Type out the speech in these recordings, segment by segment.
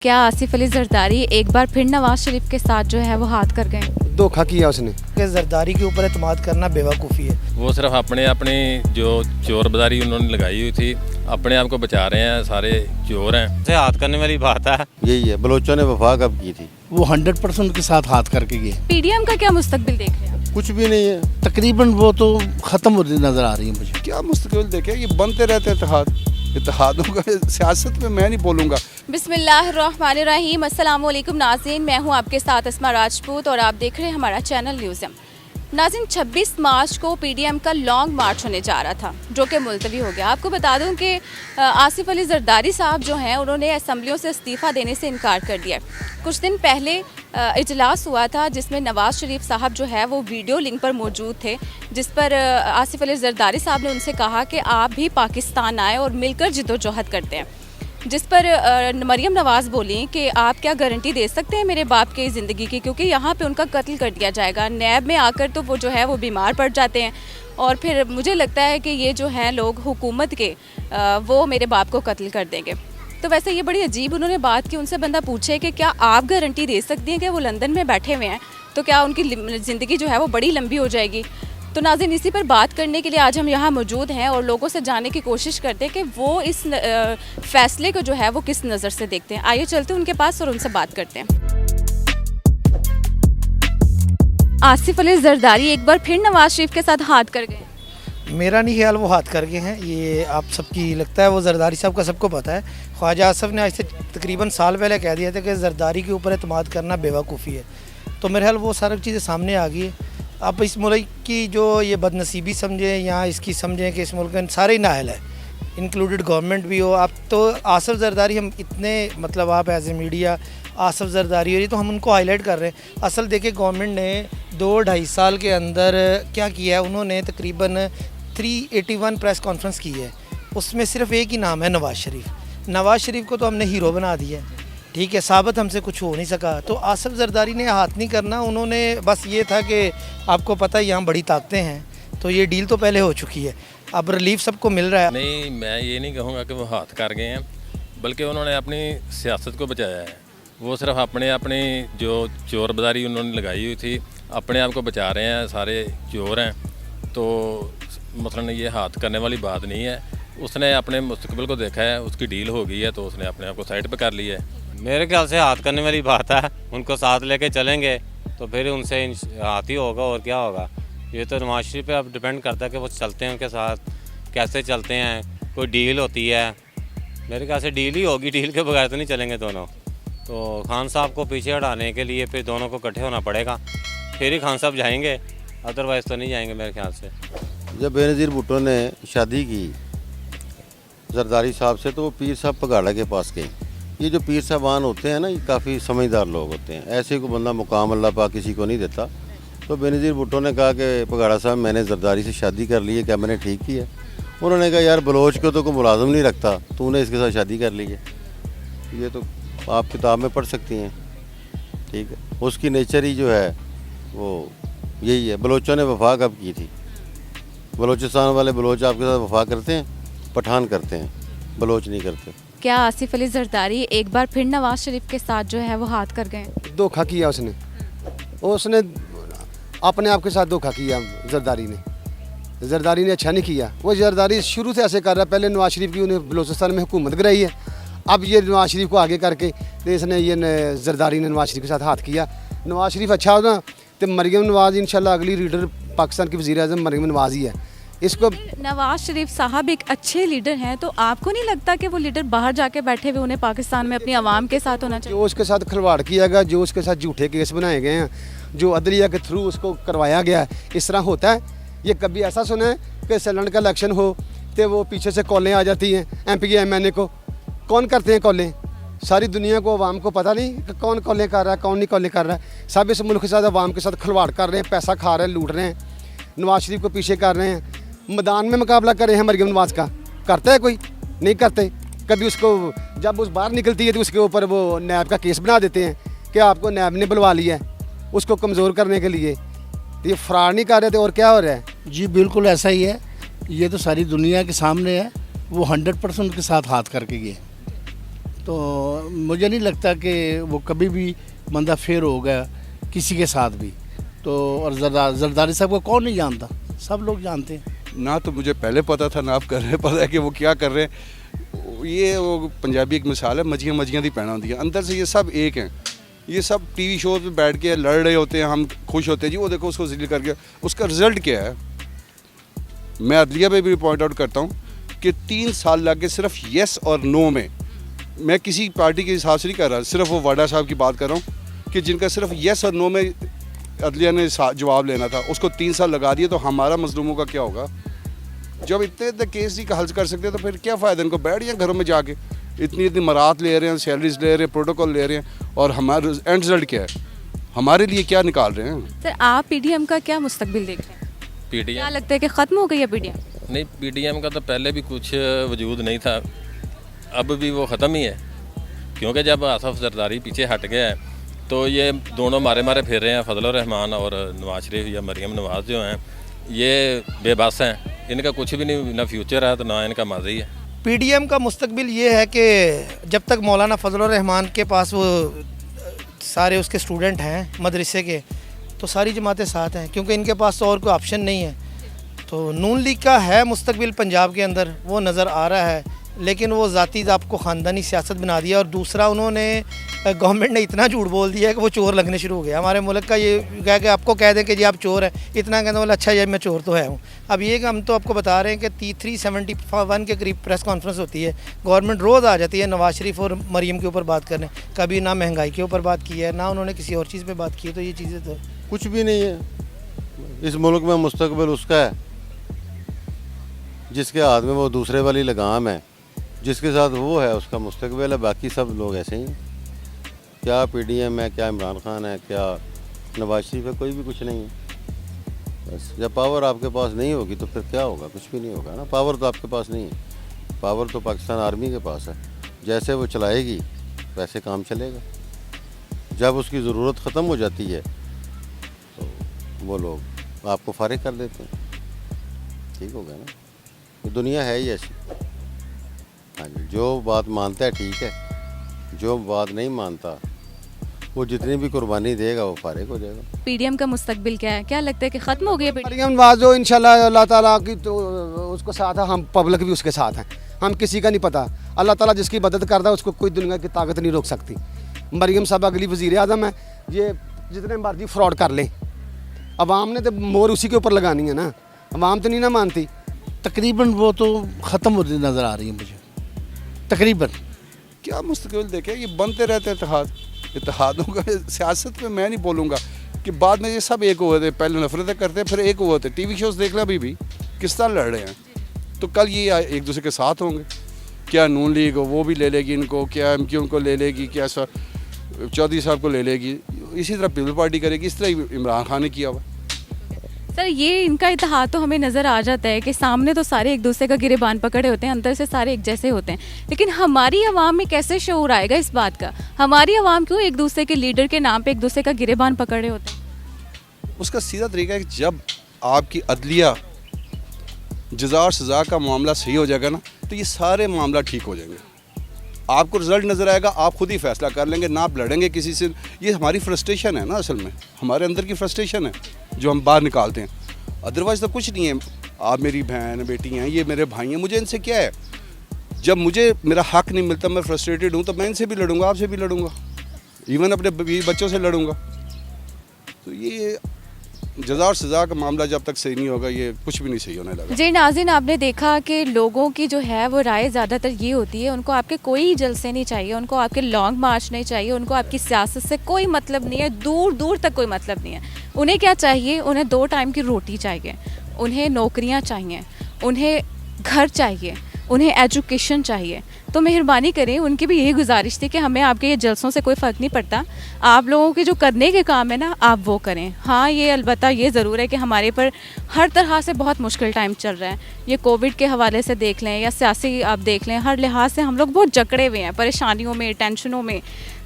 क्या आसिफ अली जरदारी एक बार फिर नवाज शरीफ के साथ जो है वो हाथ कर गए? धोखा किया उसने। कि जरदारी के ऊपर एतमाद करना बेवकूफ़ी है। वो सिर्फ अपनी जो चोर बाजारी उन्होंने लगाई हुई थी, अपने आप को बचा रहे हैं, सारे चोर हैं। से हाथ करने वाली बात है। यही है, बलोचों ने वफा कब की थी? वो 100% उनके साथ हाथ करके गए। पीडीएम का क्या मुस्तकबिल देख रहे हैं? कुछ भी नहीं है, तकरीबन वो तो ख़त्म होती नज़र आ रही है मुझे। क्या मुस्तकिल देखे, ये बनते रहते इत्तेहादों का सियासत में मैं नहीं बोलूँगा। बिस्मिल्लाहिर्रहमानिर्रहीम, अस्सलाम वालेकुम नाज़रीन, मैं हूं आपके साथ अस्मा राजपूत और आप देख रहे हैं हमारा चैनल न्यूज़म। नाज़रीन, 26 मार्च को पीडीएम का लॉन्ग मार्च होने जा रहा था जो कि मुलतवी हो गया। आपको बता दूं कि आसिफ अली जरदारी साहब जो हैं उन्होंने असम्बलियों से इस्तीफ़ा देने से इनकार कर दिया। कुछ दिन पहले इजलास हुआ था जिसमें नवाज़ शरीफ साहब जो है वो वीडियो लिंक पर मौजूद थे, जिस पर आसिफ अली जरदारी साहब ने उनसे कहा कि आप भी पाकिस्तान आए और मिलकर जिद्दोजहद करते हैं। जिस पर मरियम नवाज़ बोली कि आप क्या गारंटी दे सकते हैं मेरे बाप की ज़िंदगी की, क्योंकि यहाँ पे उनका कत्ल कर दिया जाएगा। नैब में आकर तो वो जो है वो बीमार पड़ जाते हैं और फिर मुझे लगता है कि ये जो हैं लोग हुकूमत के वो मेरे बाप को कत्ल कर देंगे। तो वैसे ये बड़ी अजीब उन्होंने बात की। उनसे बंदा पूछे कि क्या आप गारंटी दे सकती हैं कि वो लंदन में बैठे हुए हैं तो क्या उनकी ज़िंदगी जो है वो बड़ी लंबी हो जाएगी? तो नाज़रीन, इसी पर बात करने के लिए आज हम यहाँ मौजूद हैं और लोगों से जानने की कोशिश करते हैं कि वो इस फैसले को जो है वो किस नज़र से देखते हैं। आइए चलते हैं उनके पास और उनसे बात करते हैं। आसिफ अली जरदारी एक बार फिर नवाज शरीफ के साथ हाथ कर गए। मेरा नहीं ख्याल वो हाथ कर गए हैं, ये आप सबकी लगता है। वो जरदारी साहब का सबको पता है। ख्वाजा आसफ ने आज से तकरीबन साल पहले कह दिया था कि जरदारी के ऊपर एतमाद करना बेवकूफ़ी है। तो मेरे ख्याल वो सारी चीज़ें सामने आ गई है। आप इस मुल्क की जो ये बदनसीबी समझें या इसकी समझें कि इस मुल्क में सारे ही नाअहल है, इंक्लूडेड गवर्नमेंट भी हो। आप तो आसिफ जरदारी हम इतने मतलब आप as a media Asif Zardari हो रही तो हम उनको हाईलाइट कर रहे हैं। असल देखिए, गवर्नमेंट ने 2-2.5 साल के अंदर क्या किया है, उन्होंने तकरीबन 381 प्रेस कॉन्फ्रेंस की है। उसमें सिर्फ एक ही नाम है नवाज़ शरीफ। नवाज़ शरीफ को तो हमने हीरो बना दिया, ठीक है, साबित हमसे कुछ हो नहीं सका। तो आसिफ जरदारी ने हाथ नहीं करना, उन्होंने बस ये था कि आपको पता है यहाँ बड़ी ताकतें हैं, तो ये डील तो पहले हो चुकी है, अब रिलीफ सबको मिल रहा है। नहीं, मैं ये नहीं कहूँगा कि वो हाथ कर गए हैं, बल्कि उन्होंने अपनी सियासत को बचाया है। वो सिर्फ अपनी जो चोर बाजारी उन्होंने लगाई हुई थी, अपने आप को बचा रहे हैं, सारे चोर हैं। तो मसलन ये हाथ करने वाली बात नहीं है। उसने अपने मुस्तकबिल को देखा है, उसकी डील हो गई है, तो उसने अपने आप को साइड पर कर लिया है। मेरे ख्याल से हाथ करने वाली बात है। उनको साथ लेके चलेंगे तो फिर उनसे हाथ ही होगा और क्या होगा। ये तो नवाज शरीफ पे अब डिपेंड करता है कि वो चलते हैं उनके साथ, कैसे चलते हैं। कोई डील होती है, मेरे ख्याल से डील ही होगी, डील के बगैर तो नहीं चलेंगे दोनों। तो खान साहब को पीछे हटाने के लिए फिर दोनों को इकट्ठे होना पड़ेगा, फिर ही खान साहब जाएंगे, अदरवाइज़ तो नहीं जाएंगे मेरे ख्याल से। जब बेनज़ीर भुट्टो ने शादी की जरदारी साहब से, तो वो पीर साहब पगाड़ा के पास गए। ये जो पीर साहबान होते हैं ना, ये काफ़ी समझदार लोग होते हैं। ऐसे को बंदा मुकाम अल्लाह पाक किसी को नहीं देता। तो बेनज़ीर भुट्टो ने कहा कि पगाड़ा साहब, मैंने जरदारी से शादी कर ली है, क्या मैंने ठीक की है? उन्होंने कहा, यार बलोच को तो कोई मुलाजिम नहीं रखता, तूने इसके साथ शादी कर ली है। ये तो आप किताब में पढ़ सकती हैं, ठीक है। उसकी नेचर ही जो है वो यही है। बलोचों ने वफा कब की थी? बलोचिस्तान वाले बलोच आपके साथ वफा करते हैं, पठान करते हैं, बलोच नहीं करते। क्या आसिफ अली जरदारी एक बार फिर नवाज शरीफ के साथ जो है वो हाथ कर गए? धोखा किया उसने अपने आप के साथ धोखा किया। जरदारी ने अच्छा नहीं किया। वो जरदारी शुरू से ऐसे कर रहा है। पहले नवाज शरीफ की उन्हें बलूचिस्तान में हुकूमत कराई है, अब ये नवाज शरीफ को आगे करके तो इसने ये जरदारी ने नवाज शरीफ के साथ हाथ किया। नवाज शरीफ अच्छा हो ना तो मरियम नवाज़ इंशाल्लाह अगली लीडर पाकिस्तान की वज़ीर-ए-आज़म मरियम नवाज़ ही है। इसको नवाज शरीफ साहब एक अच्छे लीडर हैं, तो आपको नहीं लगता कि वो लीडर बाहर जाके बैठे हुए उन्हें पाकिस्तान में अपनी आवाम के साथ होना चाहिए? जो उसके साथ खिलवाड़ किया गया, जो उसके साथ झूठे केस बनाए गए हैं, जो अदलिया के थ्रू उसको करवाया गया है, इस तरह होता है? ये कभी ऐसा सुना है कि सैलैंड का इलेक्शन हो तो वो पीछे से कॉलें आ जाती हैं MP MNA को? कौन करते हैं कॉलें? सारी दुनिया को, आवाम को पता नहीं कि कौन कॉलें कर रहा है, कौन नहीं कॉलें कर रहा है। सब इस मुल्क के साथ आवाम के साथ खिलवाड़ कर रहे हैं, पैसा खा रहे हैं, लूट रहे हैं, नवाज शरीफ को पीछे कर रहे हैं। मैदान में मुकाबला कर रहे हैं मरियम नवाज़ का, करता है कोई? नहीं करते। कभी उसको जब उस बाहर निकलती है तो उसके ऊपर वो नैब का केस बना देते हैं कि आपको नैब ने बुलवा लिया है उसको कमज़ोर करने के लिए। तो ये फ्रॉड नहीं कर रहे थे और क्या हो रहा है? जी बिल्कुल ऐसा ही है, ये तो सारी दुनिया के सामने है। वो 100% उनके साथ हाथ करके गए। तो मुझे नहीं लगता कि वो कभी भी बंदा फेर होगा किसी के साथ भी। तो और जरदारी साहब को कौन नहीं जानता, सब लोग जानते हैं। ना तो मुझे पहले पता था ना आप कर रहे पता है कि वो क्या कर रहे हैं। ये वो पंजाबी एक मिसाल है, मजियाँ मजियाँ दी पैना होती है, अंदर से ये सब एक हैं। ये सब टीवी शो पे बैठ के लड़ रहे होते हैं, हम खुश होते हैं जी वो देखो उसको जिल करके, उसका रिजल्ट क्या है। मैं अदलिया पे भी पॉइंट आउट करता हूँ कि 3 साल लग गए सिर्फ येस और नो में। मैं किसी पार्टी के हिसाब से नहीं कर रहा, सिर्फ वो वाडा साहब की बात कर रहा हूँ कि जिनका सिर्फ येस और नो में अदलिया ने जवाब लेना था, उसको 3 साल लगा दिए। तो हमारा मजलूमों का क्या होगा? जब इतने केस ही हल कर सकते हैं तो फिर क्या फ़ायदा इनको बैठ जाए घरों में जाके, इतनी मराहत ले रहे हैं, सैलरीज ले रहे हैं, प्रोटोकॉल ले रहे हैं, और हमारा एंड रिजल्ट क्या है? हमारे लिए क्या निकाल रहे हैं? सर आप पीडीएम का क्या मुस्तकबिल देख रहे हैं? क्या पीडीएम लगता है कि ख़त्म हो गई है पीडीएम? नहीं, पीडीएम का तो पहले भी कुछ वजूद नहीं था, अब भी वो ख़त्म ही है। क्योंकि जब आसफ जरदारी पीछे हट गया है तो ये दोनों मारे मारे फिर रहे हैं। फजल रहमान और नवाज शरीफ या मरीम नवाज जो हैं ये बेबस हैं, इनका कुछ भी नहीं, ना फ्यूचर है तो ना इनका माजी है। पीडीएम का मुस्तकबिल ये है कि जब तक मौलाना फजल रहमान के पास वो सारे उसके स्टूडेंट हैं मदरसे के, तो सारी जमातें साथ हैं, क्योंकि इनके पास तो और कोई ऑप्शन नहीं है। तो नून लीग का है मुस्तकबिल पंजाब के अंदर, वो नज़र आ रहा है, लेकिन वो ज़ाती आपको ख़ानदानी सियासत बना दिया। और दूसरा उन्होंने गवर्नमेंट ने इतना झूठ बोल दिया है कि वो चोर लगने शुरू हो गया। हमारे मुल्क का ये कह के आपको कह दें कि जी आप चोर हैं, इतना कहते बोले अच्छा ये मैं चोर तो है हूँ। अब ये कि हम तो आपको बता रहे हैं कि 371 के करीब प्रेस कॉन्फ्रेंस होती है, गवर्नमेंट रोज़ आ जाती है नवाज शरीफ और मरीम के ऊपर बात करने, कभी ना महंगाई के ऊपर बात की है, ना उन्होंने किसी और चीज़ पर बात की है। तो ये चीज़ें तो कुछ भी नहीं है इस मुल्क में। मुस्तकबिल उसका है जिसके हाथ में वो दूसरे वाली लगाम है, जिसके साथ वो है उसका मुस्तकबिल है। बाकी सब लोग ऐसे ही हैं। क्या पीडीएम है, क्या इमरान खान है, क्या नवाज शरीफ है, कोई भी कुछ नहीं है। बस जब पावर आपके पास नहीं होगी तो फिर क्या होगा? कुछ भी नहीं होगा ना। पावर तो आपके पास नहीं है, पावर तो पाकिस्तान आर्मी के पास है। जैसे वो चलाएगी वैसे काम चलेगा। जब उसकी ज़रूरत ख़त्म हो जाती है तो वो लोग आपको फारिग कर देते हैं। ठीक हो गया ना, ये दुनिया है ही ऐसी। हाँ जी, जो बात मानता है ठीक है, जो बात नहीं मानता वो जितनी भी कुर्बानी देगा वो फारिग हो जाएगा। पीडीएम का मुस्तकबिल क्या है? क्या लगता है कि ख़त्म हो गई है पीडीएम? मरियम नवाज जो इंशाल्लाह अल्लाह ताला की तो उसको साथ है, हम पब्लिक भी उसके साथ हैं। हम किसी का नहीं पता, अल्लाह ताला जिसकी मदद करता है उसको कोई दुनिया की ताकत नहीं रोक सकती। मरियम साहब अगली वज़ीर आज़म है, ये जितने मर्जी फ्रॉड कर लें, अवाम ने तो मोहर उसी के ऊपर लगानी है ना, अवाम तो नहीं ना मानती। तकरीबन वो तो ख़त्म होती नज़र आ रही है मुझे, तकरीबन। क्या मुस्तकबिल देखे, ये बनते रहते हैं इत्तेहादों का। सियासत में मैं नहीं बोलूँगा कि बाद में ये सब एक हुए थे, पहले नफरतें करते फिर एक हुए थे। टीवी शोज़ देख लें अभी भी किस तरह लड़ रहे हैं, तो कल ये एक दूसरे के साथ होंगे। क्या नून लीग वो भी ले लेगी इनको, क्या MQ उनको ले लेगी, क्या चौधरी साहब को ले लेगी, इसी तरह पीपल पार्टी करेगी। इस तरह इमरान खान ने किया हुआ। सर ये इनका इत्तेहाद तो हमें नज़र आ जाता है कि सामने तो सारे एक दूसरे का गिरेबान पकड़े होते हैं, अंदर से सारे एक जैसे होते हैं, लेकिन हमारी आवाम में कैसे शऊर आएगा इस बात का? हमारी आवाम क्यों एक दूसरे के लीडर के नाम पे एक दूसरे का गिरेबान पकड़े होते हैं? उसका सीधा तरीका है कि जब आपकी अदलिया जज़ा और सज़ा का मामला सही हो जाएगा ना, तो ये सारे मामला ठीक हो जाएंगे। आपको रिज़ल्ट नज़र आएगा, आप खुद ही फैसला कर लेंगे, ना आप लड़ेंगे किसी से। ये हमारी फ्रस्ट्रेशन है ना, असल में हमारे अंदर की फ्रस्ट्रेशन है जो हम बाहर निकालते हैं। अदरवाइज़ तो कुछ नहीं है। आप मेरी बहन बेटी हैं, ये मेरे भाई हैं, मुझे इनसे क्या है? जब मुझे मेरा हक नहीं मिलता, मैं फ्रस्ट्रेटेड हूँ, तो मैं इनसे भी लड़ूंगा, आपसे भी लड़ूंगा, इवन अपने बच्चों से लड़ूंगा। तो ये जज़ा और सज़ा का मामला जब तक सही नहीं होगा, ये कुछ भी नहीं सही होने लगा। जी नाज़रीन, आपने देखा कि लोगों की जो है वो राय ज़्यादातर ये होती है, उनको आपके कोई जलसे नहीं चाहिए, उनको आपके लॉन्ग मार्च नहीं चाहिए, उनको आपकी सियासत से कोई मतलब नहीं है, दूर दूर तक कोई मतलब नहीं है। उन्हें क्या चाहिए? उन्हें 2 टाइम की रोटी चाहिए, उन्हें नौकरियाँ चाहिए, उन्हें घर चाहिए, उन्हें एजुकेशन चाहिए। तो मेहरबानी करें, उनकी भी यही गुजारिश थी कि हमें आपके ये जलसों से कोई फ़र्क नहीं पड़ता, आप लोगों के जो करने के काम है ना आप वो करें। हाँ, ये अलबत्ता ये ज़रूर है कि हमारे पर हर तरह से बहुत मुश्किल टाइम चल रहा है। ये कोविड के हवाले से देख लें या सियासी आप देख लें, हर लिहाज से हम लोग बहुत जकड़े हुए हैं, परेशानियों में, टेंशनों में।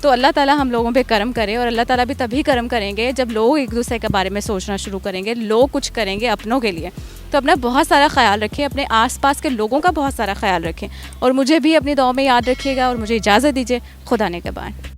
तो अल्लाह ताला हम लोगों पे करम करे, और अल्लाह ताला भी तभी करम करेंगे जब लोग एक दूसरे के बारे में सोचना शुरू करेंगे, लोग कुछ करेंगे अपनों के लिए। तो अपना बहुत सारा ख्याल रखें, अपने आसपास के लोगों का बहुत सारा ख्याल रखें और मुझे भी अपनी दुआ में याद रखिएगा और मुझे इजाज़त दीजिए। खुदा ने के बाद।